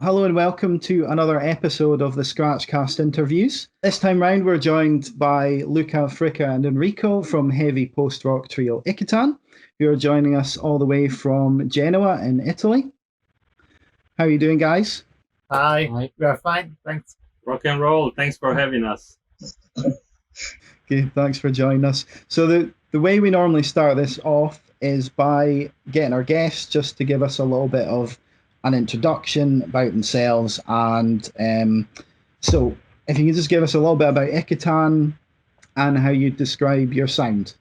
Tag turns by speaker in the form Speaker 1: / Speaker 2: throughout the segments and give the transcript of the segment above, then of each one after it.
Speaker 1: Hello and welcome to another episode of the Scratchcast interviews. This time round, we're joined by Luca, Frik Et and Enrico from heavy post-rock trio IKITAN, who are joining us all the way from Genoa in Italy. How are you doing, guys?
Speaker 2: Hi, we are fine, thanks.
Speaker 3: Rock and roll, thanks for having us.
Speaker 1: Okay, thanks for joining us. So the way we normally start this off is by getting our guests just to give us a little bit of an introduction about themselves. And so if you can just give us a little bit about IKITAN and how you describe your sound.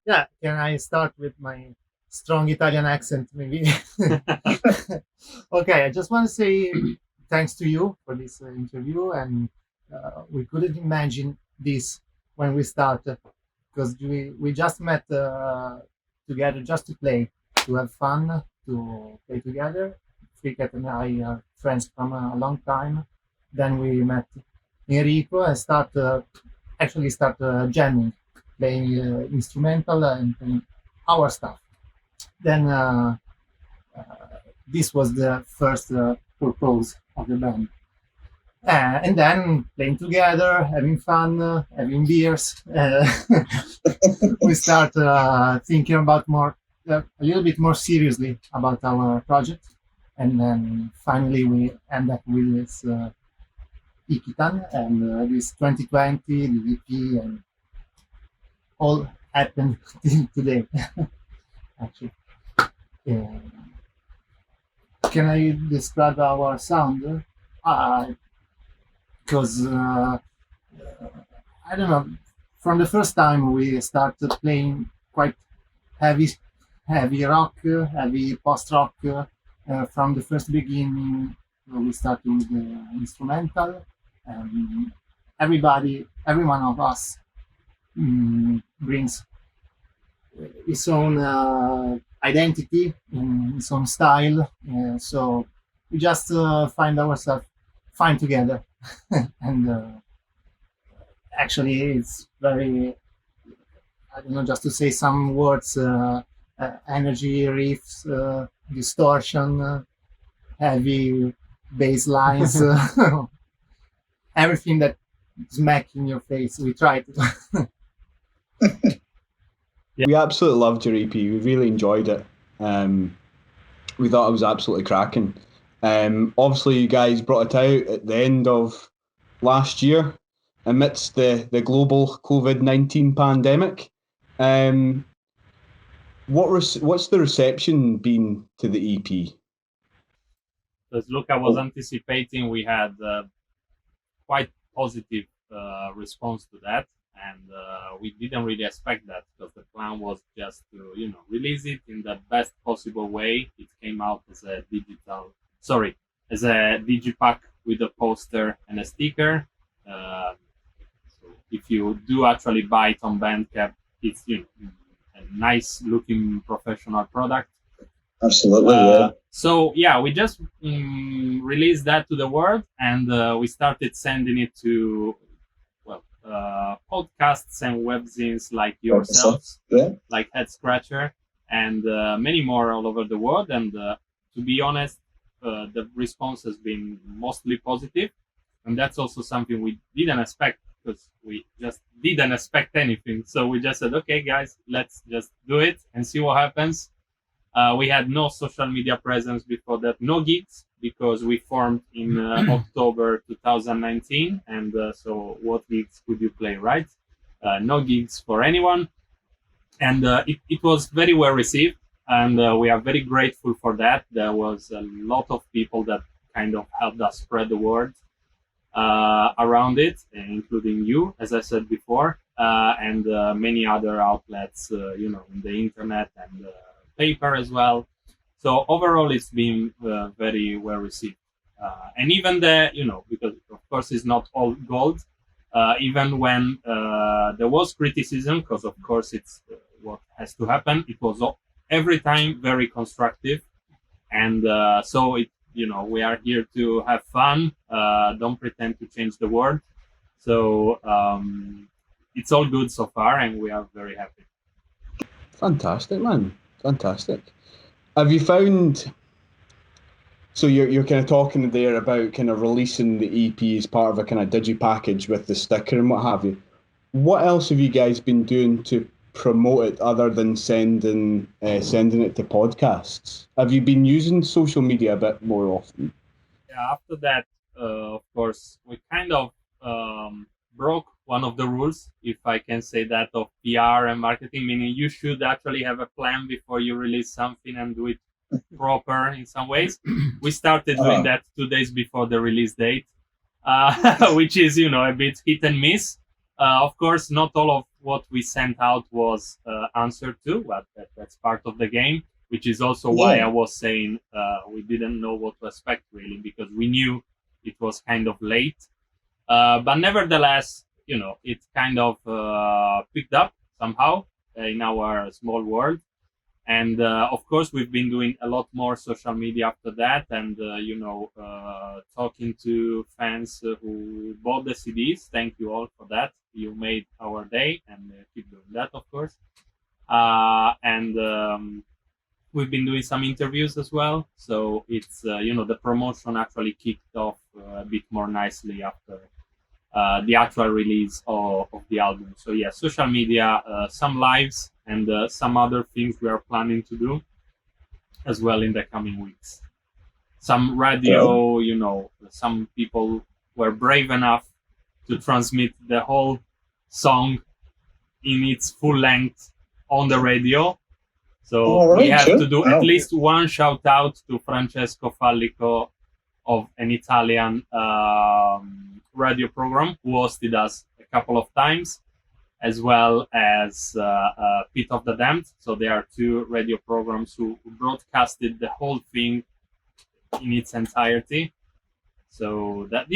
Speaker 2: Yeah, can I start with my strong Italian accent, maybe? Okay, I just want to say thanks to you for this interview. And we couldn't imagine this when we started, because we just met together just to play, to have fun, to play together. Frik Et and I are friends from a long time. Then we met Enrico and start jamming, playing instrumental and playing our stuff. Then this was the first purpose of the band. And then playing together, having fun, having beers. We start thinking about a little bit more seriously about our project. And then finally we end up with this IKITAN and this 2020, the EP, and all happened today, actually. Can I describe our sound? Because I don't know, from the first time we started playing quite heavy rock, heavy post-rock. From the first beginning, we started with the instrumental. Every one of us brings his own identity, his own style. So we just find ourselves fine together. And actually, it's very, I don't know, just to say some words, energy, riffs, distortion, heavy bass lines, everything that smack in your face. We try to.
Speaker 4: We absolutely loved your EP. We really enjoyed it. We thought it was absolutely cracking. Obviously, you guys brought it out at the end of last year, amidst the global COVID-19 pandemic. What's the reception been to the EP?
Speaker 3: As Luca was anticipating, we had quite positive response to that, and we didn't really expect that, because the plan was just to release it in the best possible way. It came out as a digipack with a poster and a sticker. So if you do actually buy it on Bandcamp, it's a nice looking professional product.
Speaker 5: Absolutely, yeah.
Speaker 3: So yeah, we just released that to the world, and we started sending it to podcasts and webzines like yourselves, like Head Scratcher, and many more all over the world. And to be honest, the response has been mostly positive, and that's also something we didn't expect, because we just didn't expect anything. So we just said, okay, guys, let's just do it and see what happens. We had no social media presence before that, no gigs, because we formed in October 2019. And so what gigs could you play, right? No gigs for anyone. And it was very well received. And we are very grateful for that. There was a lot of people that kind of helped us spread the word around it, including you, as I said before, and many other outlets, in the internet and paper as well. So overall, it's been very well received. And even because of course it's not all gold, even when there was criticism, because of course it's what has to happen, it was every time very constructive. And so we are here to have fun, don't pretend to change the world. So it's all good so far, and we are very happy.
Speaker 4: Fantastic, man. Fantastic. Have you found So you're kind of talking there about kind of releasing the EP as part of a kind of digi package with the sticker and what have you. What else have you guys been doing to promote it other than sending it to podcasts? Have you been using social media a bit more often?
Speaker 3: Yeah, after that, of course, we kind of broke one of the rules, if I can say that, of PR and marketing, meaning you should actually have a plan before you release something and do it proper in some ways. We started doing that 2 days before the release date, which is, a bit hit and miss. Of course, not all of what we sent out was answered to, but that's part of the game, which is also why I was saying we didn't know what to expect, really, because we knew it was kind of late. But nevertheless, it kind of picked up somehow in our small world. And of course, we've been doing a lot more social media after that, and talking to fans who bought the CDs. Thank you all for that. You made our day, and keep doing that, of course. And we've been doing some interviews as well. So it's the promotion actually kicked off a bit more nicely after the actual release of the album. So yeah, social media, some lives, and some other things we are planning to do as well in the coming weeks. Some radio, some people were brave enough to transmit the whole song in its full length on the radio. So we have to do at least one shout out to Francesco Fallico of an Italian radio program who hosted us a couple of times, as well as Pit of the Damned. So there are two radio programs who broadcasted the whole thing in its entirety. So that,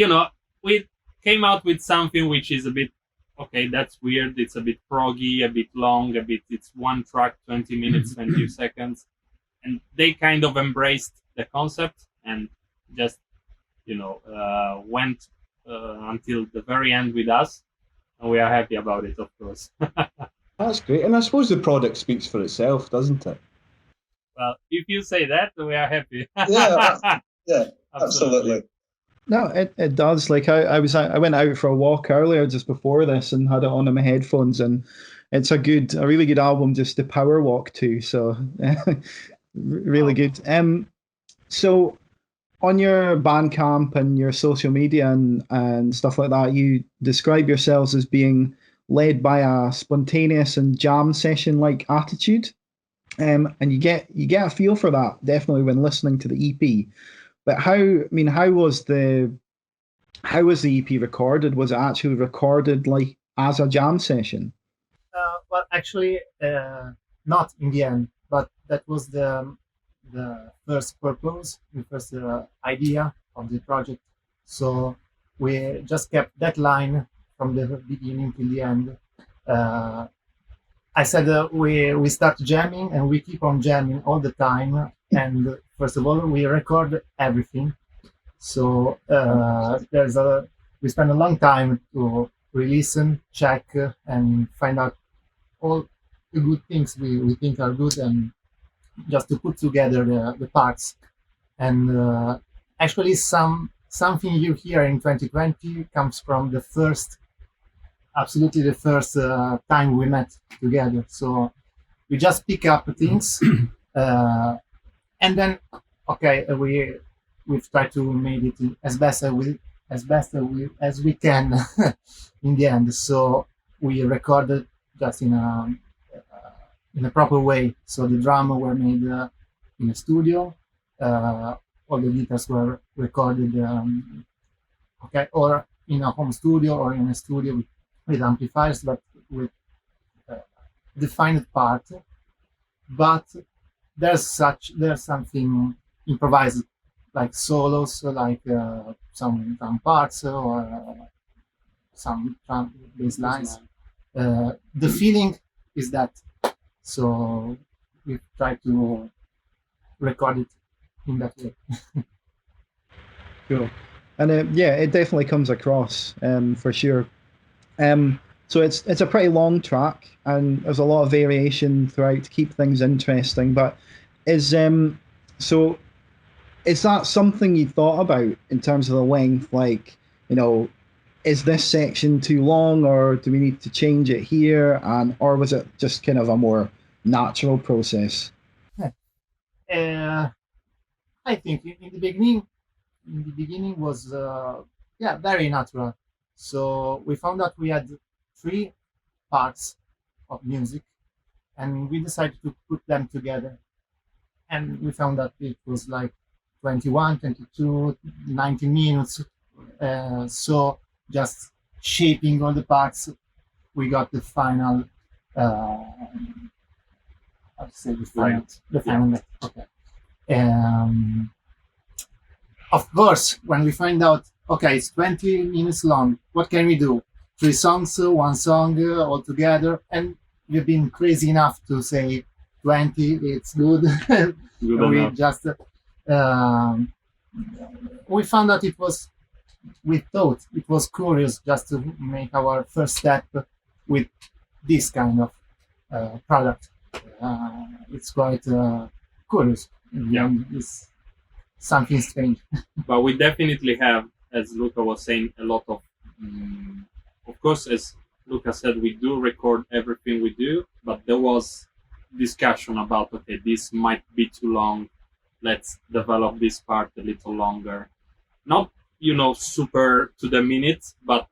Speaker 3: we came out with something which is a bit, okay, that's weird. It's a bit proggy, a bit long, it's one track, 20 minutes, 20 seconds. And they kind of embraced the concept and just, went until the very end with us. And we are happy about it, of course.
Speaker 4: That's great. And I suppose the product speaks for itself, doesn't it?
Speaker 3: Well, if you say that, we are happy.
Speaker 5: Yeah, absolutely.
Speaker 1: No, it does. Like I went out for a walk earlier just before this and had it on in my headphones, and it's a really good album just to power walk to. So really good. So on your Bandcamp and your social media and stuff like that, you describe yourselves as being led by a spontaneous and jam session like attitude. And you get a feel for that definitely when listening to the EP. But how was the EP recorded? Was it actually recorded like as a jam session?
Speaker 2: Well, actually, not in the end, but that was the first purpose, the first idea of the project. So we just kept that line from the beginning till the end. I said we start jamming and we keep on jamming all the time. And first of all, we record everything. So we spend a long time to re-listen, check, and find out all the good things we think are good, and just to put together the parts. And actually, something you hear in 2020 comes from the first time we met together. So we just pick up things. And then, okay, we've tried to make it as best as we can in the end. So we recorded just in a proper way. So the drums were made in a studio. All the guitars were recorded, or in a home studio or in a studio with amplifiers, but with defined part. But there's something improvised, like solos, like some drum parts or some drum bass lines. The feeling is that, so we try to record it in that way.
Speaker 1: Cool. And it definitely comes across for sure. So it's a pretty long track, and there's a lot of variation throughout to keep things interesting. But is is that something you thought about in terms of the length? Like, is this section too long, or do we need to change it here? Or was it just kind of a more natural process?
Speaker 2: I think in the beginning was very natural. So we found out we had 3 parts of music, and we decided to put them together. And we found that it was like 21, 22, 19 minutes. So just shaping all the parts, we got the final. I'd say the final. The final. Okay. Of course, when we find out, okay, it's 20 minutes long, what can we do? 3 songs, 1 song all together, and we've been crazy enough to say 20, it's good. We just we found out we thought it was curious just to make our first step with this kind of product. It's quite curious.
Speaker 3: Yeah,
Speaker 2: it's something strange.
Speaker 3: But we definitely have, as Luca was saying, a lot of course, as Luca said, we do record everything we do, but there was discussion about, okay, this might be too long, let's develop this part a little longer. Not, super to the minute, but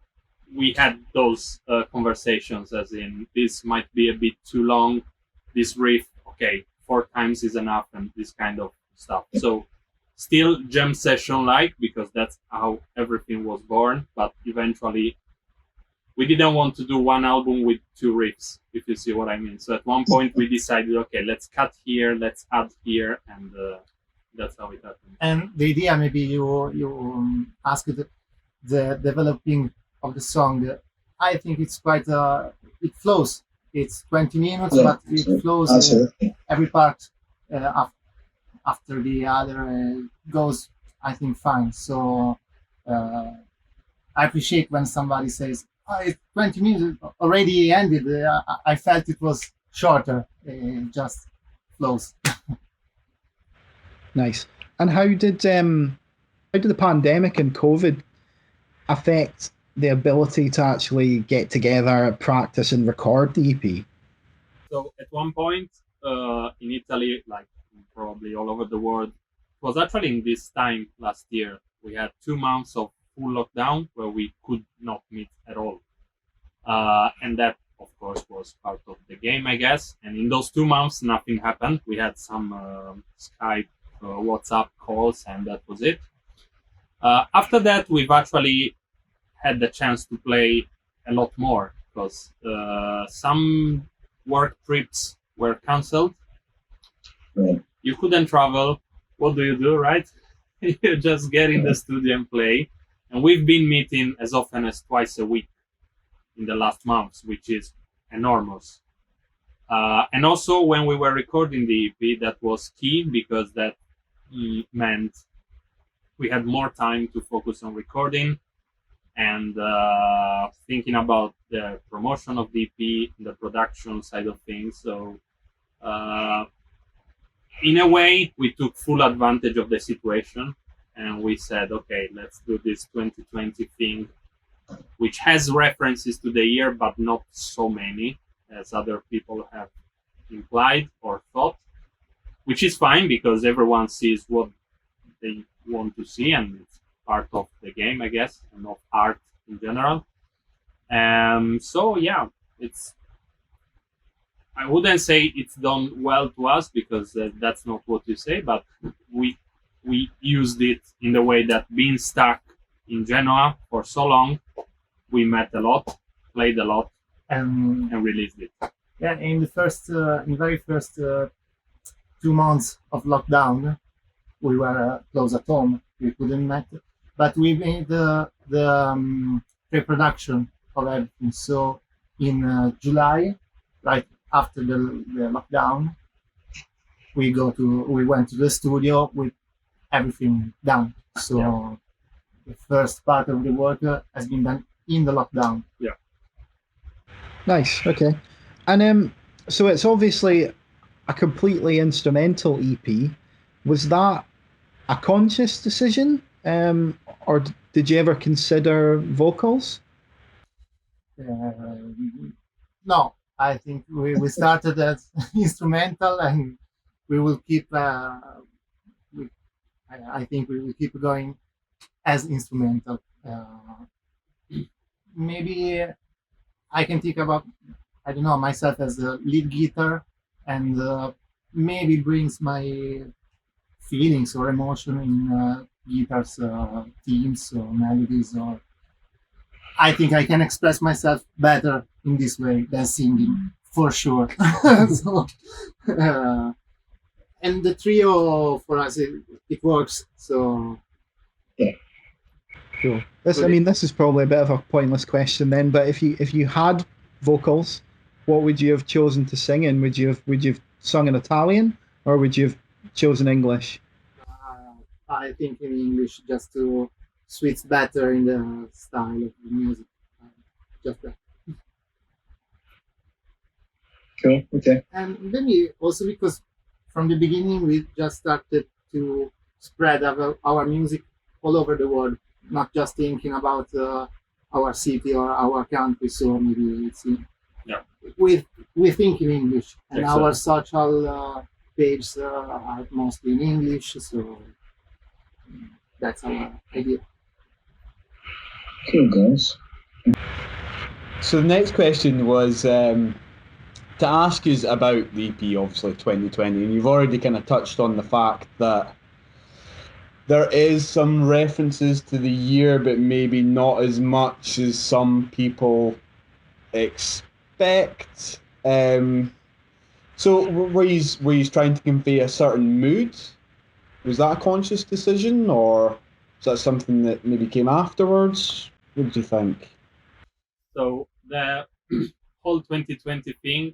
Speaker 3: we had those conversations, as in, this might be a bit too long, this riff, okay, 4 times is enough, and this kind of stuff. So still jam session like, because that's how everything was born, but eventually we didn't want to do one album with 2 riffs, if you see what I mean. So at one point we decided, okay, let's cut here, let's add here, and that's how it happened.
Speaker 2: And the idea, maybe you asked the developing of the song. I think it's quite it flows. It's 20 minutes, but it flows. Every part after the other goes, I think, fine. So I appreciate when somebody says, "Oh, it's 20 minutes already ended." I felt it was shorter. It just flows.
Speaker 1: Nice. And how did the pandemic and COVID affect the ability to actually get together, practice, and record the EP?
Speaker 3: So at one point in Italy, like probably all over the world, it was actually in this time last year, we had 2 months of full lockdown where we could not meet at all. And that, of course, was part of the game, I guess. And in those 2 months, nothing happened. We had some Skype, WhatsApp calls, and that was it. After that, we've actually had the chance to play a lot more, because some work trips were cancelled.
Speaker 5: Right.
Speaker 3: You couldn't travel. What do, right? You just get in the studio and play. And we've been meeting as often as twice a week in the last months, which is enormous. And also when we were recording the EP, that was key, because that meant we had more time to focus on recording and thinking about the promotion of the EP, the production side of things. So in a way, we took full advantage of the situation, and we said, okay, let's do this 2020 thing, which has references to the year, but not so many as other people have implied or thought, which is fine, because everyone sees what they want to see, and it's part of the game, I guess, and of art in general. So yeah, I wouldn't say it's done well to us, because that's not what you say, but we used it in the way that, being stuck in Genoa for so long, we met a lot, played a lot, and released it.
Speaker 2: Yeah, in the very first 2 months of lockdown, we were close at home. We couldn't meet, but we made the pre-production of everything. So in July, right after the lockdown, we went to the studio with everything done. So the first part of the work has been done in the lockdown.
Speaker 3: Yeah.
Speaker 1: Nice. Okay. And so it's obviously a completely instrumental EP. Was that a conscious decision, or did you ever consider vocals?
Speaker 2: No, I think we started as instrumental, and we will keep. I think we will keep going as instrumental. Maybe I can think about, I don't know, myself as a lead guitar, and maybe brings my feelings or emotion in guitars, themes or melodies, or I think I can express myself better in this way than singing, for sure. So, and the trio for us, it works. So
Speaker 1: Cool. This is probably a bit of a pointless question then, but if you had vocals, what would you have chosen to sing in? Would you have sung in Italian, or would you have chosen English?
Speaker 2: I think in English, just to switch better in the style of the music. Just that.
Speaker 5: Cool. Okay.
Speaker 2: And maybe also because from the beginning we just started to spread our music all over the world, not just thinking about our city or our country. So maybe it's we think in English, and
Speaker 3: Excellent.
Speaker 2: our social pages are mostly in English. So that's our idea.
Speaker 5: Cool, guys.
Speaker 4: So the next question was to ask you about the EP, obviously 2020, and you've already kind of touched on the fact that there is some references to the year, but maybe not as much as some people expect. So were you trying to convey a certain mood? Was that a conscious decision, or was that something that maybe came afterwards? What did you think?
Speaker 3: So the whole 2020 thing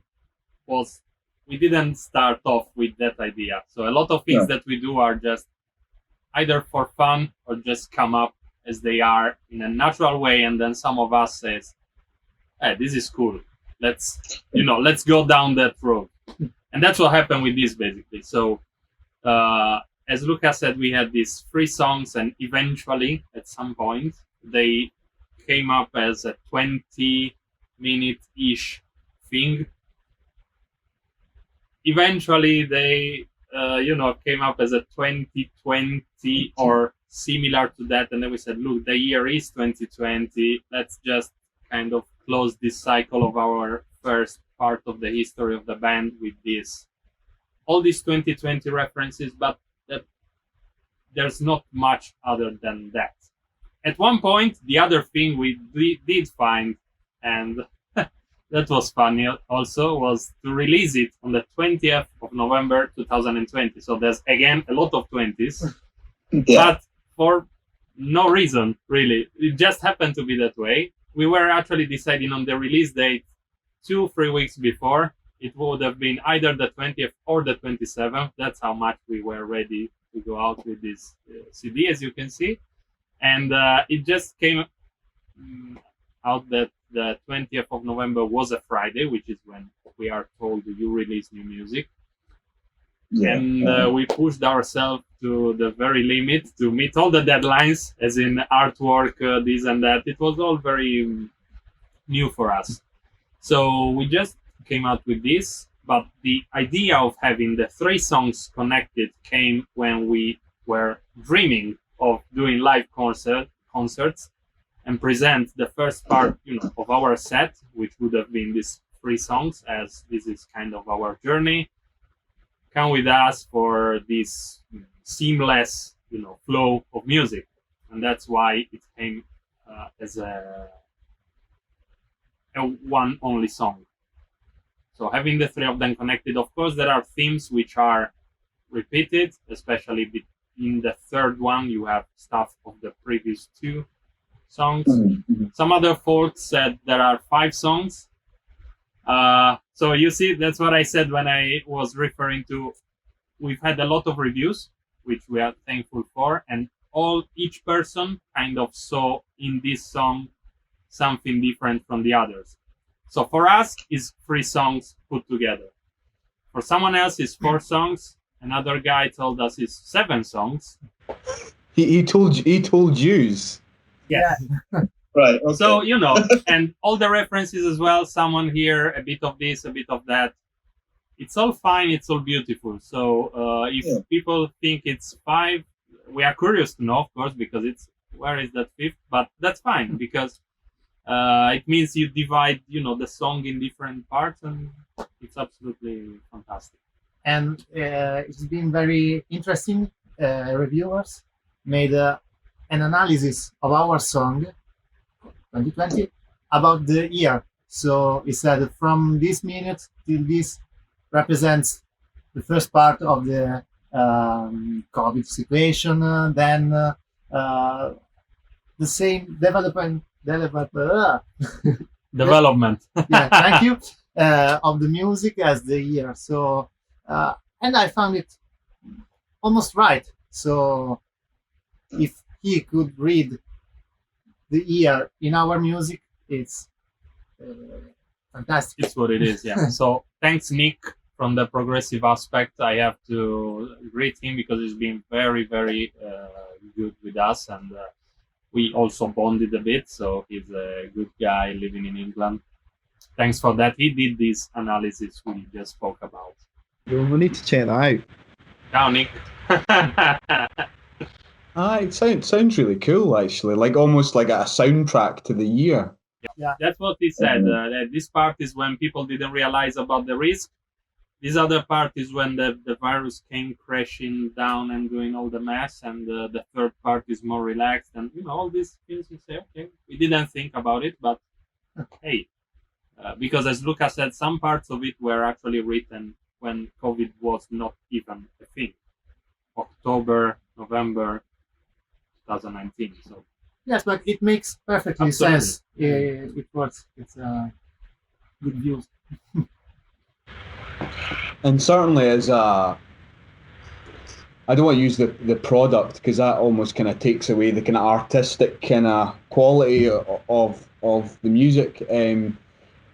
Speaker 3: was, we didn't start off with that idea. So a lot of things that we do are just either for fun or just come up as they are in a natural way, and then some of us says, "Hey, this is cool. Let's go down that road." And that's what happened with this basically. So as Luca said, we had these 3 songs, and eventually at some point they came up as a 20-minute-ish thing. Eventually they came up as a 2020 or similar to that, and then we said, look, the year is 2020, let's just kind of close this cycle of our first part of the history of the band with all these 2020 references, but there's not much other than that. At one point, the other thing we did find, and that was funny also, was to release it on the 20th of November 2020. So there's again a lot of 20s, but for no reason really. It just happened to be that way. We were actually deciding on the release date 2-3 weeks before. It would have been either the 20th or the 27th. That's how much we were ready to go out with this CD, as you can see. And it just came out that the 20th of November was a Friday, which is when we are told you release new music. We pushed ourselves to the very limit to meet all the deadlines, as in artwork, this and that. It was all very new for us. So we just came out with this, but the idea of having the 3 songs connected came when we were dreaming of doing live concerts and present the first part of our set, which would have been these 3 songs, as this is kind of our journey. Come with us for this seamless flow of music, and that's why it came as a one only song. So having the 3 of them connected, of course there are themes which are repeated, especially in the 3rd one you have stuff of the previous 2 songs. Some other folks said there are 5 songs. So you see, that's what I said when I was referring to, we've had a lot of reviews, which we are thankful for, and each person kind of saw in this song something different from the others. So for us, it's 3 songs put together. For someone else, it's 4 songs. Another guy told us it's 7 songs.
Speaker 4: He told yous.
Speaker 2: Yeah.
Speaker 5: Right. Okay.
Speaker 3: So, and all the references as well, someone here, a bit of this, a bit of that. It's all fine, it's all beautiful. So if people think it's 5, we are curious to know, of course, because it's, where is that 5th? But that's fine, because it means you divide, the song in different parts, and it's absolutely fantastic.
Speaker 2: And it's been very interesting. Reviewers made an analysis of our song 2020 about the year. So he said from this minute till this represents the first part of the COVID situation, then the same development.
Speaker 3: Development.
Speaker 2: Yeah, thank you. Of the music as the year. So, and I found it almost right. So, if he could read the year in our music, it's fantastic.
Speaker 3: It's what it is, yeah. So, thanks, Nick, from the progressive aspect. I have to greet him because he's been very, very good with us, and we also bonded a bit. So, he's a good guy living in England. Thanks for that. He did this analysis we just spoke about.
Speaker 1: We need to check that out.
Speaker 3: Ciao, Nick.
Speaker 4: It sounds really cool, actually. Like almost like a soundtrack to the year.
Speaker 2: Yeah,
Speaker 3: that's what he said. That this part is when people didn't realize about the risk. This other part is when the virus came crashing down and doing all the mess. And the third part is more relaxed. And, all these things you say, okay, we didn't think about it, but hey. Because as Luca said, some parts of it were actually written when COVID was not even a thing. October, November 2019. So
Speaker 2: yes, but it makes perfectly sense. It works. It's good views.
Speaker 4: And certainly as I don't want to use the product because that almost kind of takes away the kind of artistic kind of quality of the music.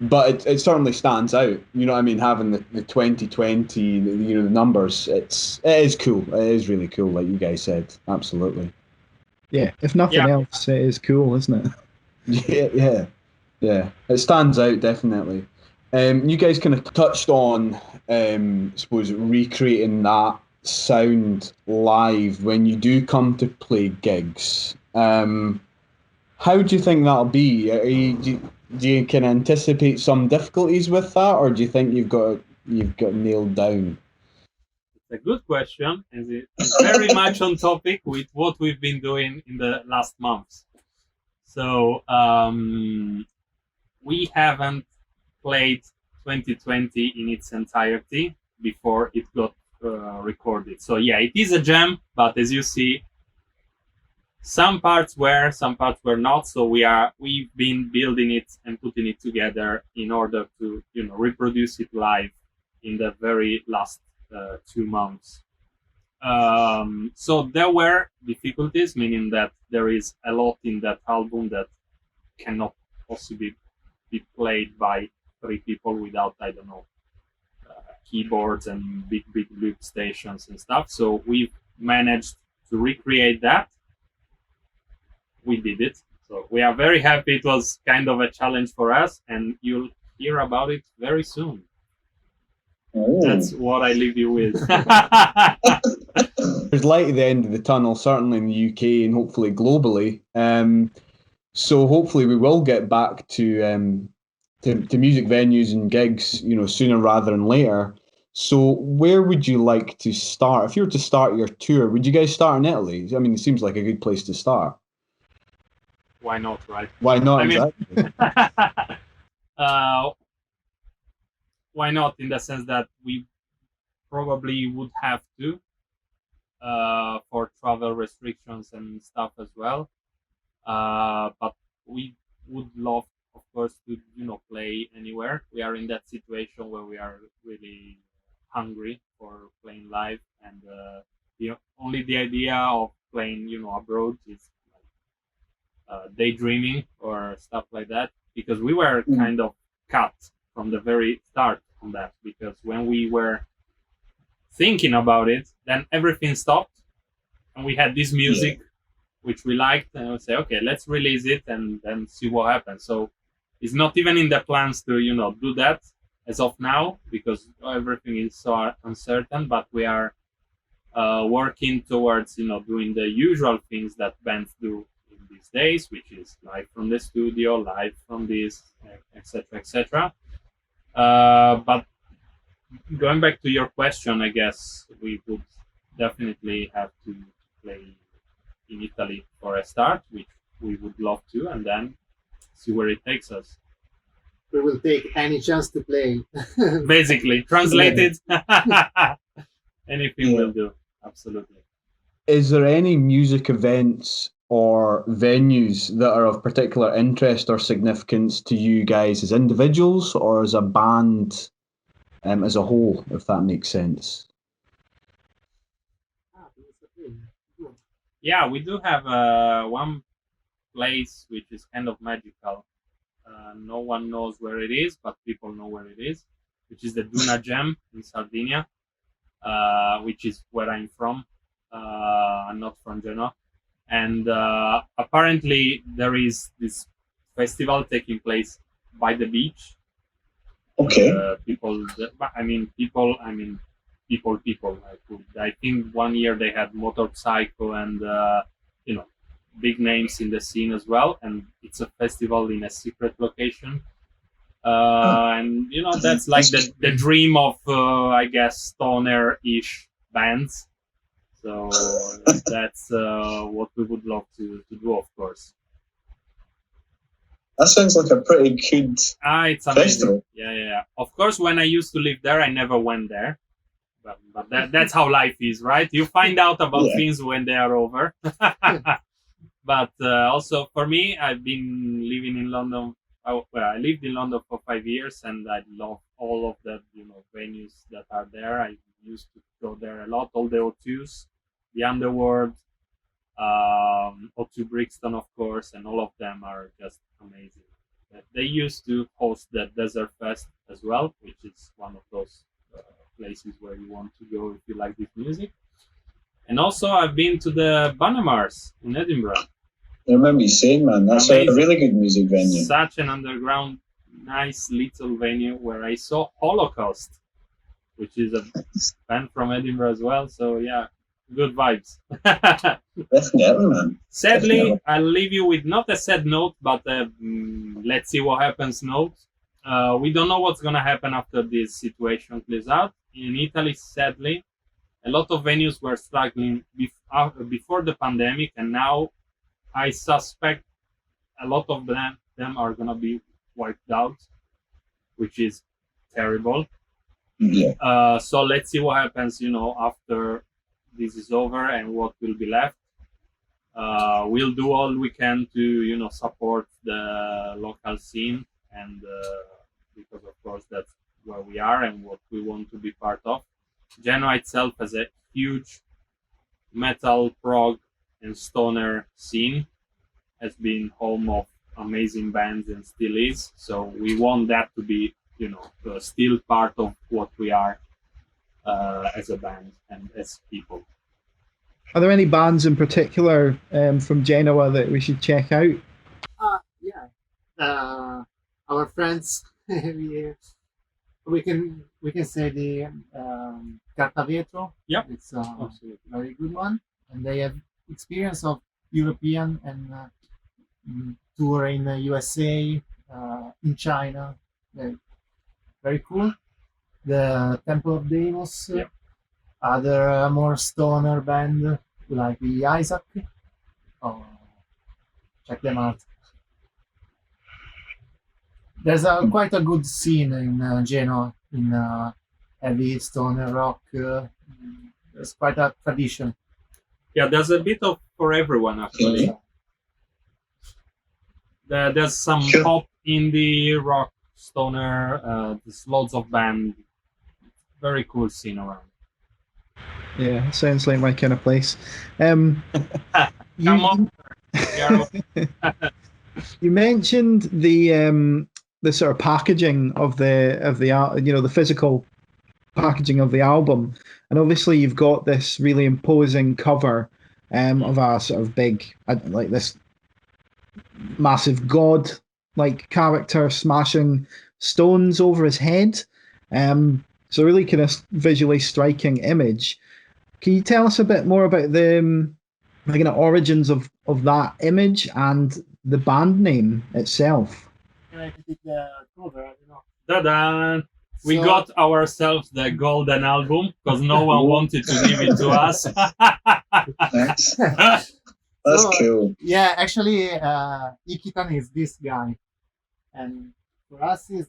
Speaker 4: But it certainly stands out. You know what I mean? Having the 2020, the numbers, it is cool. It is really cool, like you guys said. Absolutely.
Speaker 1: Yeah, if nothing else, it is cool, isn't
Speaker 4: it? Yeah. It stands out, definitely. You guys kind of touched on, I suppose, recreating that sound live when you do come to play gigs. How do you think that'll be? Do you can anticipate some difficulties with that, or do you think you've got nailed down?
Speaker 3: It's a good question, and it's very much on topic with what we've been doing in the last months. So we haven't played 2020 in its entirety before it got recorded. So yeah, it is a jam, but as you see, some parts were not. So we've been building it and putting it together in order to reproduce it live in the very last 2 months. So there were difficulties, meaning that there is a lot in that album that cannot possibly be played by 3 people without, I don't know, keyboards and big loop stations and stuff. So we've managed to recreate that. We did it. So we are very happy. It was kind of a challenge for us, and you'll hear about it very soon. Oh. That's what I leave you with.
Speaker 4: There's light at the end of the tunnel, certainly in the UK and hopefully globally. So hopefully we will get back to music venues and gigs, sooner rather than later. So where would you like to start? If you were to start your tour, would you guys start in Italy? I mean, it seems like a good place to start.
Speaker 3: Why not, right?
Speaker 4: Why not, exactly?
Speaker 3: Why not, in the sense that we probably would have to for travel restrictions and stuff as well. But we would love, of course, to play anywhere. We are in that situation where we are really hungry for playing live, and only the idea of playing abroad is daydreaming or stuff like that, because we were kind of cut from the very start on that, because when we were thinking about it, then everything stopped and we had this music which we liked, and we say, okay, let's release it and then see what happens. So it's not even in the plans to do that as of now, because everything is so uncertain. But we are working towards doing the usual things that bands do in these days, which is live from the studio, live from this, etc., etc. But going back to your question, I guess we would definitely have to play in Italy for a start, which we would love to, and then see where it takes us.
Speaker 2: We will take any chance to play.
Speaker 3: Basically, translated, anything will do. Absolutely.
Speaker 4: Is there any music events or venues that are of particular interest or significance to you guys as individuals or as a band as a whole, if that makes sense?
Speaker 3: Yeah, we do have one place which is kind of magical. No one knows where it is, but people know where it is, which is the Duna Jam in Sardinia, which is where I'm from. I'm not from Genoa. And apparently there is this festival taking place by the beach.
Speaker 5: Okay.
Speaker 3: People. I think one year they had Motorcycle and big names in the scene as well, and it's a festival in a secret location. And that's like the dream of I guess stoner-ish bands. So that's what we would love to do, of course.
Speaker 5: That sounds like a pretty good
Speaker 3: It's amazing.
Speaker 5: festival.
Speaker 3: Yeah. Of course, when I used to live there, I never went there. But that's how life is, right? You find out about things when they are over. But also for me, I've been living in London. I lived in London for 5 years, and I love all of the venues that are there. I used to go there a lot. All the O2s, the Underworld, O2 Brixton, of course, and all of them are just amazing. They used to host the Desert Fest as well, which is one of those places where you want to go if you like this music. And also, I've been to the Banamars in Edinburgh.
Speaker 5: I remember you saying, man, that's a really good music venue.
Speaker 3: Such an underground, nice little venue where I saw Holocaust, which is a band from Edinburgh as well. So yeah, good vibes.
Speaker 5: Definitely, man.
Speaker 3: Sadly,
Speaker 5: Definitely.
Speaker 3: I'll leave you with not a sad note, but let's see what happens note. We don't know what's going to happen after this situation clears out. In Italy, sadly, a lot of venues were struggling before the pandemic, and now I suspect a lot of them are going to be wiped out, which is terrible.
Speaker 5: Yeah.
Speaker 3: So let's see what happens, after this is over and what will be left. We'll do all we can to, support the local scene, and because of course that's where we are and what we want to be part of. Genoa itself has a huge metal, prog, and stoner scene, has been home of amazing bands and still is. So we want that to be, still part of what we are as a band and as people.
Speaker 1: Are there any bands in particular from Genoa that we should check out?
Speaker 2: Our friends, we can say the Cartavetro.
Speaker 3: Yeah,
Speaker 2: it's a very good one, and they have experience of European and tour in USA, in China. Very cool. The Temple of Deimos. Other more stoner band like the Isaac. Check them out. There's quite a good scene in Genoa in heavy stoner rock. There's quite a tradition.
Speaker 3: Yeah, there's a bit of for everyone actually. There's some pop, indie, rock, stoner. There's loads of band. Very cool scene around.
Speaker 1: Yeah, sounds like my kind of place.
Speaker 3: Come on.
Speaker 1: You mentioned the sort of packaging of the physical packaging of the album, and obviously you've got this really imposing cover of a sort of big, like this massive god like character smashing stones over his head. So really kind of visually striking image. Can you tell us a bit more about the kind of origins of that image and the band name itself?
Speaker 2: Can I take the cover?
Speaker 3: Ta-da! We got ourselves the golden album because no one wanted to give it to us.
Speaker 5: Nice. That's cool.
Speaker 2: Yeah, actually, IKITAN is this guy, and for us is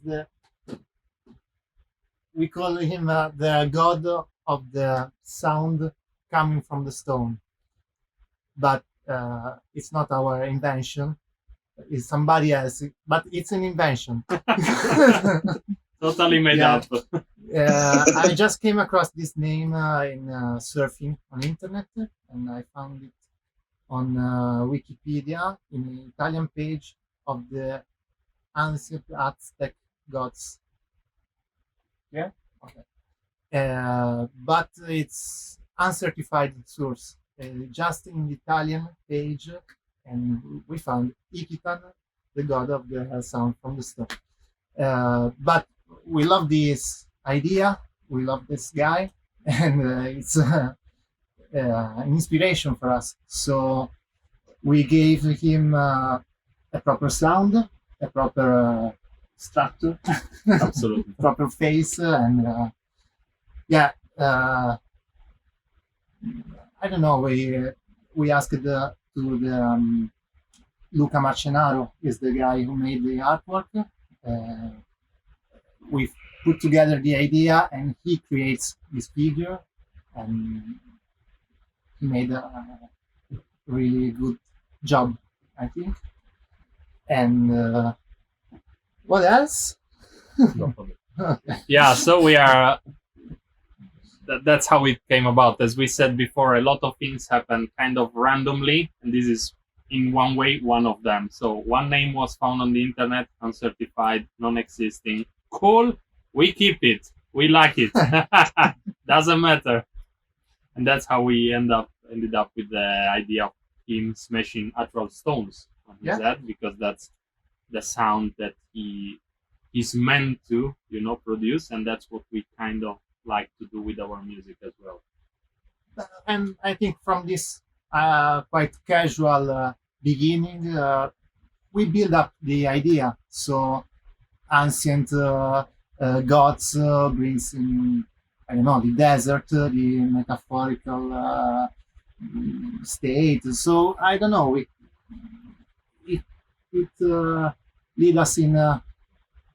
Speaker 2: we call him the god of the sound coming from the stone. But it's not our invention; it's somebody else. But it's an invention.
Speaker 3: Totally made up.
Speaker 2: I just came across this name in surfing on internet, and I found it on Wikipedia in the Italian page of the ancient Aztec gods. Yeah. Okay. But it's uncertified source, just in the Italian page, and we found IKITAN, the god of the sound from the stone. But we love this idea. We love this guy, and it's an inspiration for us. So we gave him a proper sound, a proper structure,
Speaker 3: Absolutely.
Speaker 2: proper face, and I don't know. We asked to the Luca Marcenaro, is the guy who made the artwork. We put together the idea, and he creates this figure, and he made a really good job, I think. And what else?
Speaker 3: Yeah, so we are. That's how it came about. As we said before, a lot of things happen kind of randomly, and this is in one way one of them. So one name was found on the internet, uncertified, non-existing. Cool, we keep it. We like it. Doesn't matter. And that's how we ended up with the idea of him smashing actual stones on his head, because that's the sound that he's meant to, produce, and that's what we kind of like to do with our music as well.
Speaker 2: And I think from this quite casual beginning, we build up the idea. So ancient gods brings in, I don't know, the desert, the metaphorical state. So I don't know, it lead us in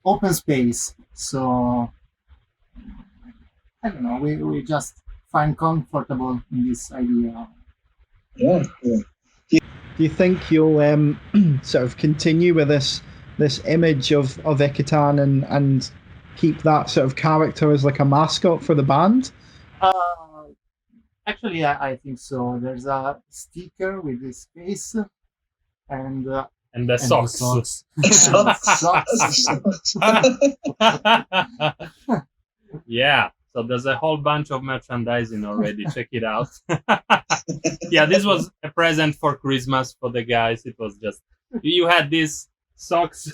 Speaker 2: open space. So I don't know, we just find comfortable in this idea.
Speaker 5: Yeah.
Speaker 1: Do you think you'll sort of continue with this image of IKITAN and keep that sort of character as like a mascot for the band?
Speaker 2: Actually, I think so. There's a sticker with his face and
Speaker 3: the socks. Yeah. So there's a whole bunch of merchandising already. Check it out. Yeah, this was a present for Christmas for the guys. It was just, you had these socks.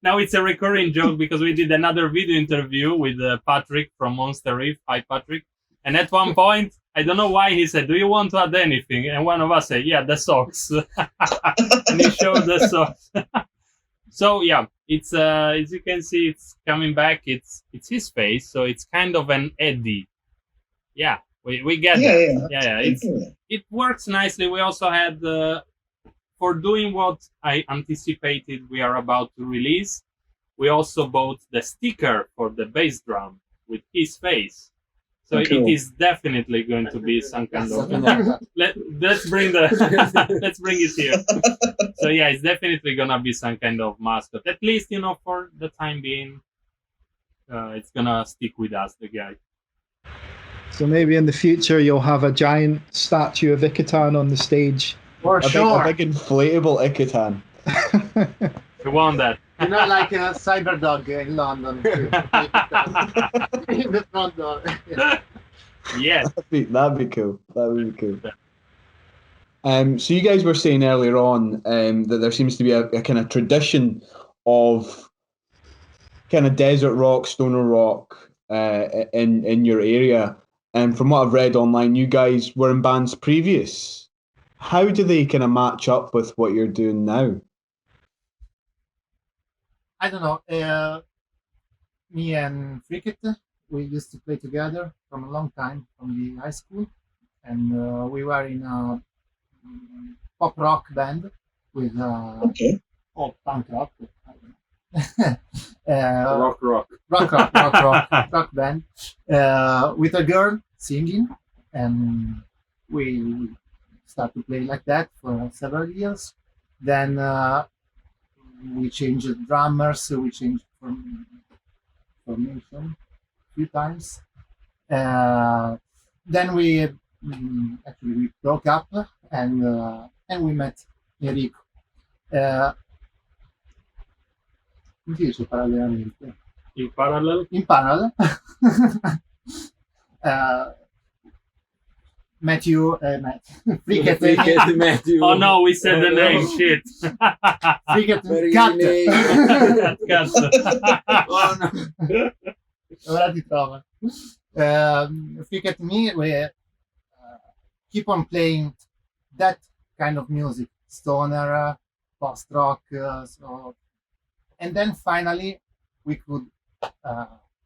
Speaker 3: Now it's a recurring joke because we did another video interview with Patrick from Monster Reef. Hi, Patrick. And at one point, I don't know why, he said, "Do you want to add anything?" And one of us said, "Yeah, the socks." And he showed the socks. So yeah, it's as you can see, it's coming back. It's his face, so it's kind of an Eddie. Yeah, we get that. Yeah. It works nicely. We also had for doing what I anticipated we are about to release. We also bought the sticker for the bass drum with his face. So it is definitely going to be some kind of. Let's bring it here. So yeah, it's definitely gonna be some kind of mascot. At least for the time being, it's gonna stick with us, the guy.
Speaker 1: So maybe in the future you'll have a giant statue of IKITAN on the stage.
Speaker 2: For sure.
Speaker 4: A big inflatable IKITAN.
Speaker 3: You want that?
Speaker 2: Like a Cyberdog in London. In the front door.
Speaker 3: Yes.
Speaker 4: That'd be cool. That would be cool. So you guys were saying earlier on that there seems to be a kind of tradition of kind of desert rock, stoner rock in your area. And from what I've read online, you guys were in bands previous. How do they kind of match up with what you're doing now?
Speaker 2: I don't know. Me and Frik Et, we used to play together from a long time, from the high school, and we were in a pop rock band with punk rock. I don't know. rock band with a girl singing, and we started to play like that for several years. Then we changed drummers, we changed formation a few times. Then we actually we broke up, and we met Enrico. Come si dice parallelamente?
Speaker 3: In parallel?
Speaker 2: In parallel. Matthew. Frik Et.
Speaker 6: Matthew.
Speaker 3: Oh no, we said the name. Shit.
Speaker 2: Frik Et.
Speaker 6: Oh no.
Speaker 2: Ora ti trovo. Frik Et me, we keep on playing that kind of music, stoner, post rock, and then finally we could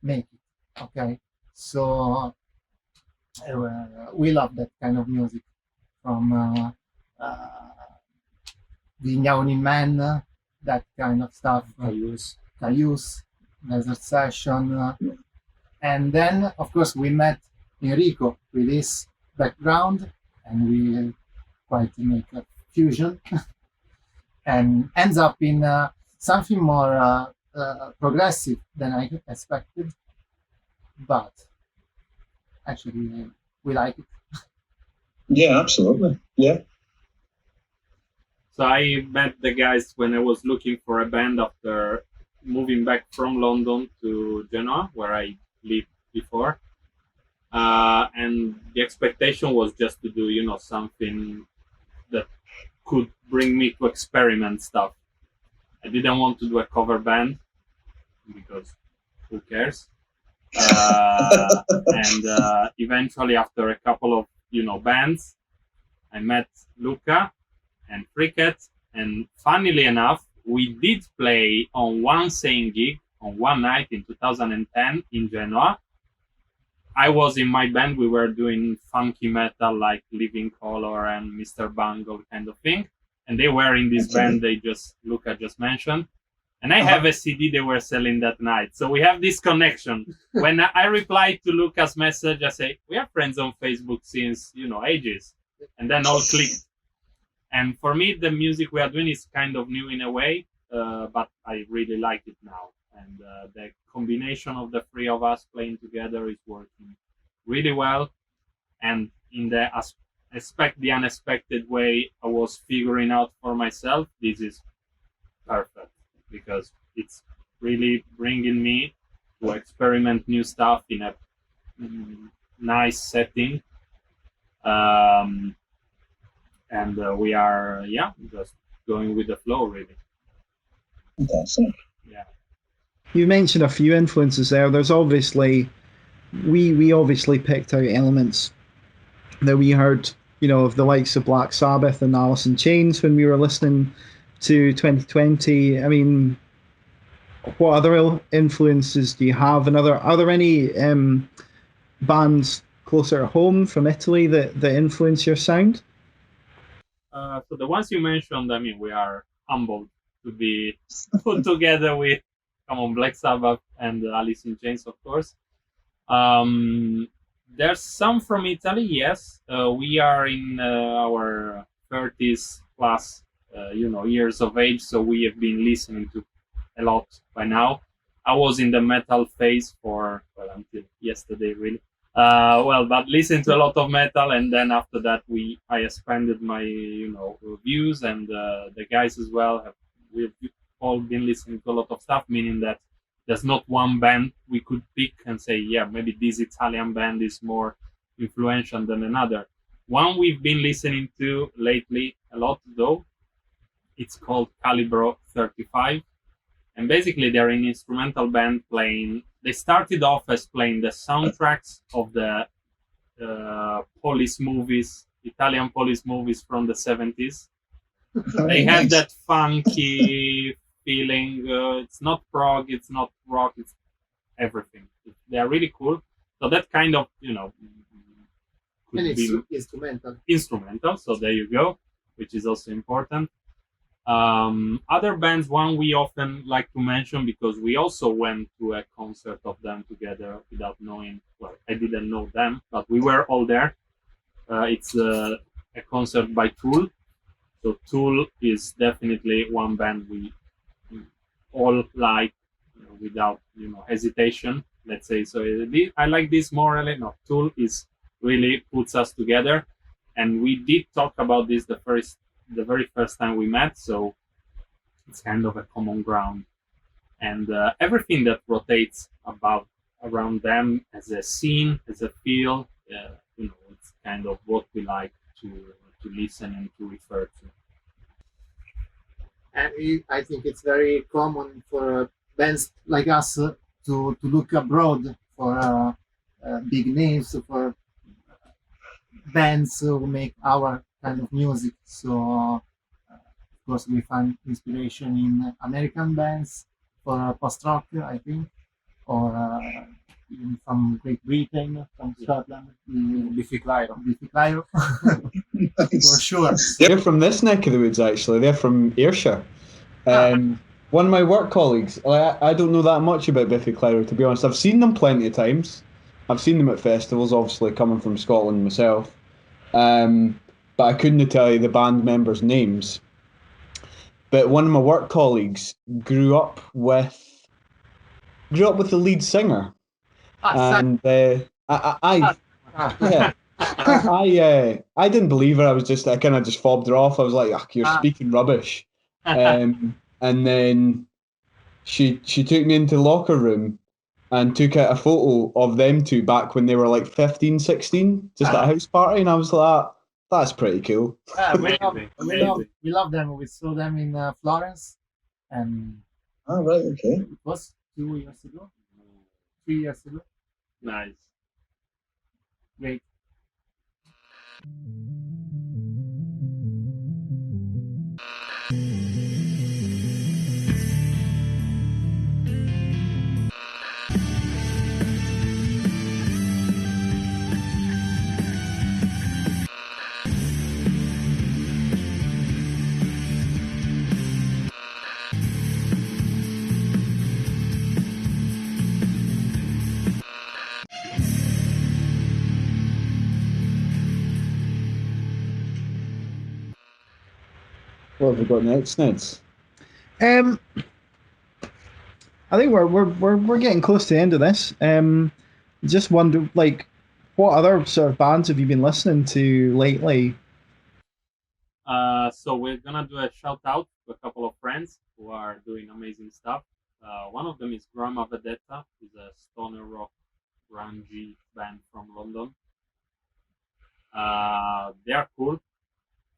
Speaker 2: make it. Okay, so we love that kind of music, from the Yaoni Man, that kind of stuff, Cayuse, Desert Session, and then of course we met Enrico with his background, and we quite make a fusion, and ends up in something more progressive than I expected, but actually we like it.
Speaker 5: Yeah, absolutely. Yeah.
Speaker 3: So I met the guys when I was looking for a band after moving back from London to Genoa, where I lived before. And the expectation was just to do, something that could bring me to experiment stuff. I didn't want to do a cover band because who cares? And eventually, after a couple of bands, I met Luca and Frik Et, and funnily enough, we did play on one same gig on one night in 2010 in Genoa. I was in my band, we were doing funky metal like Living Color and Mr. Bungle kind of thing, and they were in this band Luca just mentioned. And I have a CD they were selling that night. So we have this connection. When I replied to Luca's message, I say, we are friends on Facebook since, ages. And then all clicked. And for me, the music we are doing is kind of new in a way, but I really like it now. And the combination of the three of us playing together is working really well. And in the expect the unexpected way I was figuring out for myself, this is perfect. Because it's really bringing me to experiment new stuff in a nice setting. And we are, just going with the flow, really.
Speaker 5: Fantastic.
Speaker 3: Yeah.
Speaker 1: You mentioned a few influences there. There's obviously, we obviously picked out elements that we heard, of the likes of Black Sabbath and Alice in Chains when we were listening to 2020. I mean, what other influences do you have? And are there any bands closer to home from Italy that influence your sound?
Speaker 3: So the ones you mentioned, I mean, we are humbled to be put together with, Black Sabbath and Alice in Chains, of course. There's some from Italy, yes. We are in our 30s plus years of age, so we have been listening to a lot by now. I was in the metal phase until yesterday, really. But listened to a lot of metal, and then after that, I expanded my views, and the guys as well we've all been listening to a lot of stuff, meaning that there's not one band we could pick and say, yeah, maybe this Italian band is more influential than another. One we've been listening to lately a lot, though. It's called Calibro 35. And basically, they're an instrumental band playing. They started off as playing the soundtracks of the police movies, Italian police movies from the 70s. They have that funky feeling. It's not prog, it's not rock, it's everything. They are really cool. So that kind of, could
Speaker 2: And
Speaker 3: be
Speaker 2: it's
Speaker 3: instrumental. So there you go, which is also important. Other bands, one we often like to mention because we also went to a concert of them together without knowing. Well, I didn't know them, but we were all there. It's a concert by Tool. So Tool is definitely one band we all like without hesitation. Let's say so. I like this morally. No, Tool is really puts us together, and we did talk about this the very first time we met. So it's kind of a common ground, and everything that rotates around them as a scene, as a feel, it's kind of what we like to listen and to refer to.
Speaker 2: And I think it's very common for bands like us to look abroad for big names, for bands who make our kind of music. So, of course, we find inspiration in American bands for post-rock, I think, or even from Great Britain, from Scotland.
Speaker 6: Biffy Clyro.
Speaker 2: Biffy Clyro, for sure.
Speaker 4: They're from this neck of the woods, actually. They're from Ayrshire. One of my work colleagues, I don't know that much about Biffy Clyro, to be honest. I've seen them plenty of times. I've seen them at festivals, obviously, coming from Scotland myself. But I couldn't tell you the band members' names. But one of my work colleagues grew up with the lead singer. And I didn't believe her. I kind of just fobbed her off. I was like, "You're speaking rubbish." And then she took me into the locker room and took out a photo of them two back when they were like 15, 16, just at a house party, and I was like, "That's pretty cool."
Speaker 2: We love them. We saw them in Florence, and
Speaker 5: Oh, right, okay.
Speaker 2: it was 2 years ago, 3 years ago.
Speaker 3: Nice.
Speaker 2: Great.
Speaker 4: What have we got next, Snedds?
Speaker 1: I think we're getting close to the end of this. Just wonder, like, what other sort of bands have you been listening to lately?
Speaker 3: So we're gonna do a shout out to a couple of friends who are doing amazing stuff. One of them is Grandma Vedetta, who's a stoner rock grungy band from London. They are cool,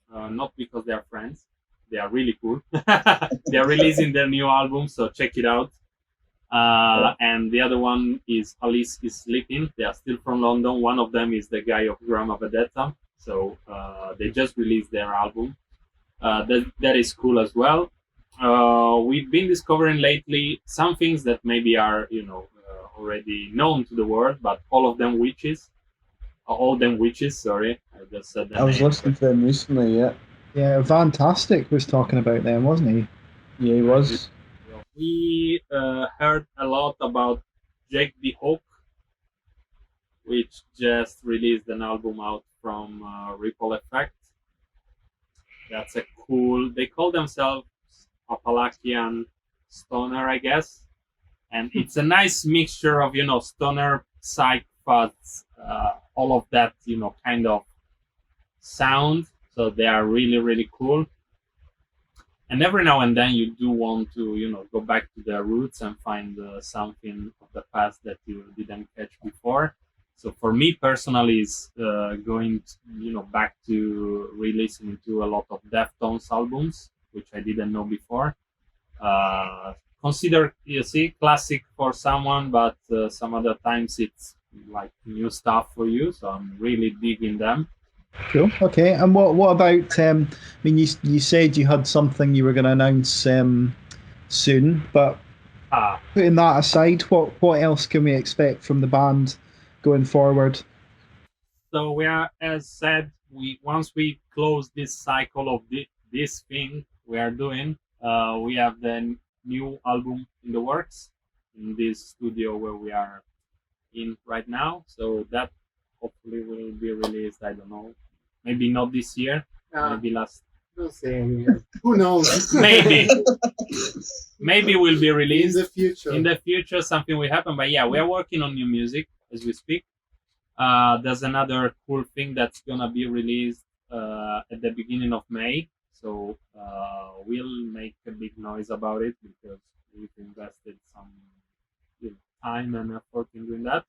Speaker 3: not because they are friends. They are really cool. They are releasing their new album, so check it out. And the other one is Alice is Sleeping. They are still from London. One of them is the guy of Grandma Vedetta. So they just released their album. That is cool as well. We've been discovering lately some things that maybe are already known to the world, but all them witches. Sorry, I just said that.
Speaker 4: I was listening to them recently, yeah.
Speaker 1: Yeah, Fantastic was talking about them, wasn't he?
Speaker 4: Yeah, he was.
Speaker 3: We heard a lot about Jake the Hawk, which just released an album out from Ripple Effect. That's a cool. They call themselves Appalachian Stoner, I guess, and it's a nice mixture of stoner, psych, fuzz, all of that kind of sound. So they are really, really cool. And every now and then you do want to, go back to their roots and find something of the past that you didn't catch before. So for me personally, is going back to re-listening to a lot of Deftones albums, which I didn't know before. Consider classic for someone, but some other times it's like new stuff for you. So I'm really digging them.
Speaker 1: Cool. Okay. And what about? I mean, you said you had something you were going to announce soon, but putting that aside, what else can we expect from the band going forward?
Speaker 3: So we are, as said, once we close this cycle of this thing we are doing, we have the new album in the works in this studio where we are in right now. So that hopefully will be released. I don't know, maybe not this year, maybe last.
Speaker 2: Don't say anything. Who knows?
Speaker 3: Maybe will be released
Speaker 2: in the future.
Speaker 3: In the future, something will happen. But yeah, we are working on new music as we speak. There's another cool thing that's gonna be released at the beginning of May. So we'll make a big noise about it because we've invested some time and effort in doing that.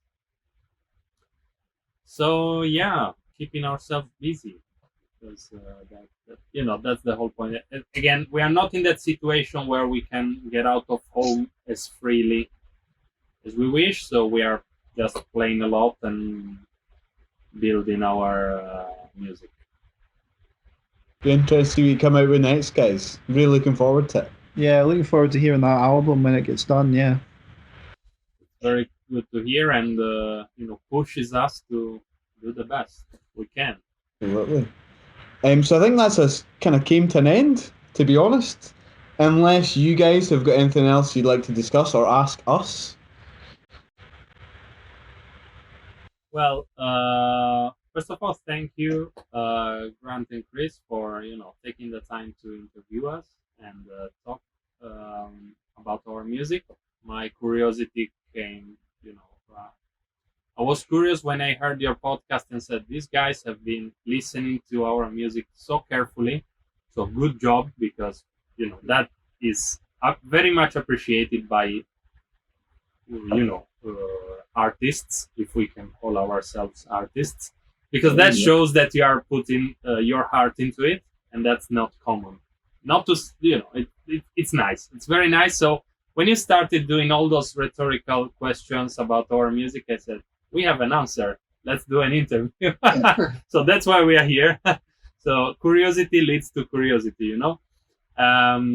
Speaker 3: So yeah, keeping ourselves busy. Because that's the whole point. Again, we are not in that situation where we can get out of home as freely as we wish, so we are just playing a lot and building our music.
Speaker 4: Be interested to see what you come out with next, guys. Really looking forward to it.
Speaker 1: Yeah, looking forward to hearing that album when it gets done. Yeah,
Speaker 3: very good to hear, and pushes us to do the best we can.
Speaker 4: Absolutely. So I think that's kind of came to an end, to be honest. Unless you guys have got anything else you'd like to discuss or ask us.
Speaker 3: Well, first of all, thank you, Grant and Chris, for taking the time to interview us and talk about our music. My curiosity came, I was curious when I heard your podcast and said, these guys have been listening to our music so carefully. So good job, because, that is very much appreciated by, artists, if we can call ourselves artists, because that shows that you are putting your heart into it. And that's not common. Not to, it's nice. It's very nice. So when you started doing all those rhetorical questions about our music, I said, we have an answer. Let's do an interview. So that's why we are here. So curiosity leads to curiosity,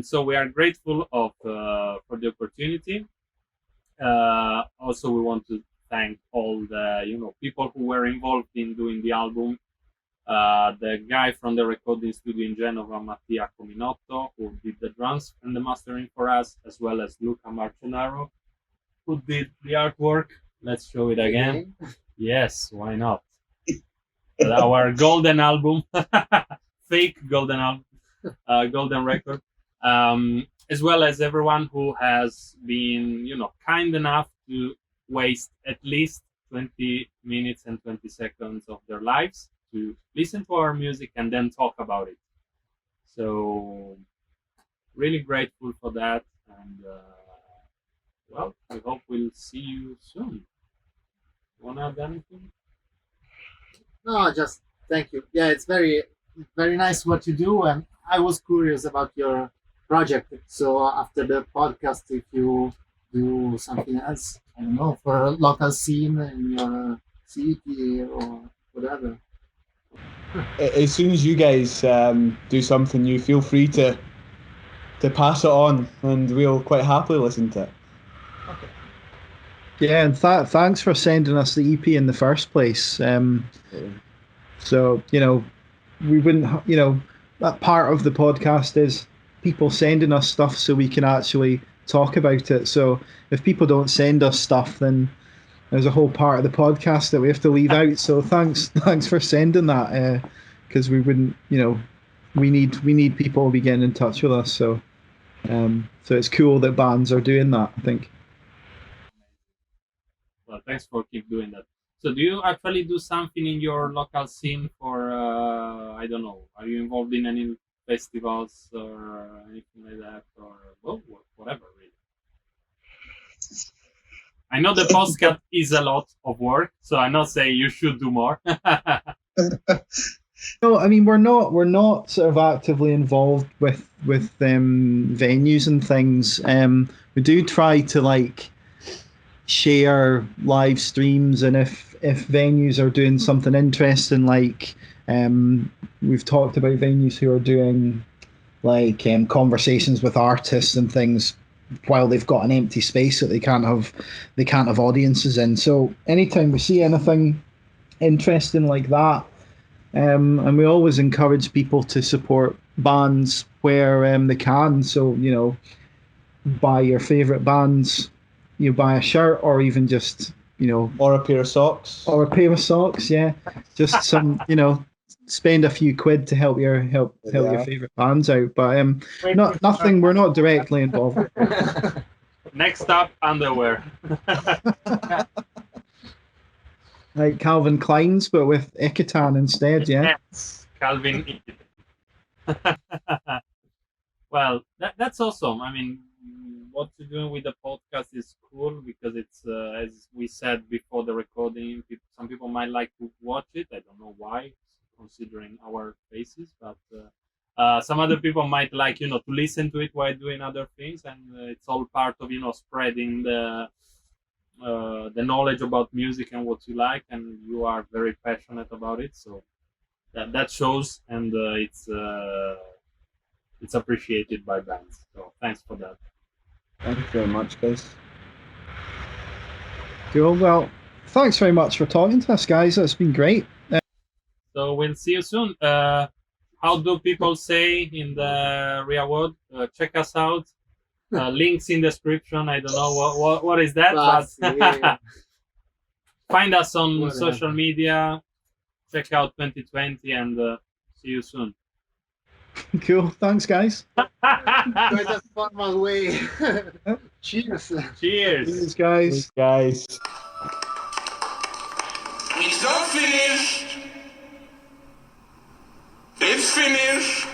Speaker 3: So we are grateful for the opportunity. Also, we want to thank all the people who were involved in doing the album. The guy from the recording studio in Genova, Mattia Cominotto, who did the drums and the mastering for us, as well as Luca Marcenaro, who did the artwork. Let's show it again. Yes, why not? Our golden album, fake golden album, golden record, as well as everyone who has been, kind enough to waste at least 20 minutes and 20 seconds of their lives to listen to our music and then talk about it. So really grateful for that, and well, we hope we'll see you soon. Wanna add anything?
Speaker 2: No, just thank you. Yeah, it's very, very nice what you do, and I was curious about your project. So after the podcast, if you do something else, I don't know, for a local scene in your city or whatever.
Speaker 4: As soon as you guys do something new, feel free to pass it on, and we'll quite happily listen to it.
Speaker 2: Okay.
Speaker 1: Yeah, and thanks for sending us the EP in the first place. So we wouldn't, that part of the podcast is people sending us stuff so we can actually talk about it. So if people don't send us stuff, then there's a whole part of the podcast that we have to leave out. So thanks for sending that, because we wouldn't, we need people to be getting in touch with us. So so it's cool that bands are doing that, I think.
Speaker 3: Well, thanks for keep doing that. So do you actually do something in your local scene for, I don't know, are you involved in any festivals or anything like that, or whatever, really? I know the podcast is a lot of work, so I'm not saying you should do more.
Speaker 1: No, I mean we're not sort of actively involved with venues and things. We do try to like share live streams, and if venues are doing something interesting, like we've talked about venues who are doing like conversations with artists and things while they've got an empty space that they can't have audiences in. So anytime we see anything interesting like that. And we always encourage people to support bands where they can. So, you know, buy your favourite bands, you buy a shirt, or even just, you know...
Speaker 4: Or a pair of socks.
Speaker 1: Or a pair of socks, yeah. Just some, you know, spend a few quid to help your favourite bands out. But nothing, we're not directly involved.
Speaker 3: Next up, underwear.
Speaker 1: Like Calvin Klein's, but with IKITAN instead, yeah?
Speaker 3: Yes, Calvin. Well, that's awesome. I mean, what you're doing with the podcast is cool because it's, as we said before the recording, some people might like to watch it. I don't know why, considering our faces, but some other people might like, to listen to it while doing other things. And it's all part of, spreading the knowledge about music and what you like, and you are very passionate about it, so that shows, and it's appreciated by bands, so thanks for that.
Speaker 4: Thank you very much, guys.
Speaker 1: Cool. Well, thanks very much for talking to us, guys. It's been great.
Speaker 3: So we'll see you soon. How do people say in the real world? Check us out. Links in description. I don't know what is that, but find us on social media. Check out 2020 and see you soon.
Speaker 1: Cool. Thanks, guys.
Speaker 2: Quite a formal way. Cheers.
Speaker 3: Cheers,
Speaker 1: guys.
Speaker 4: Guys.
Speaker 7: It's not finished. It's finished.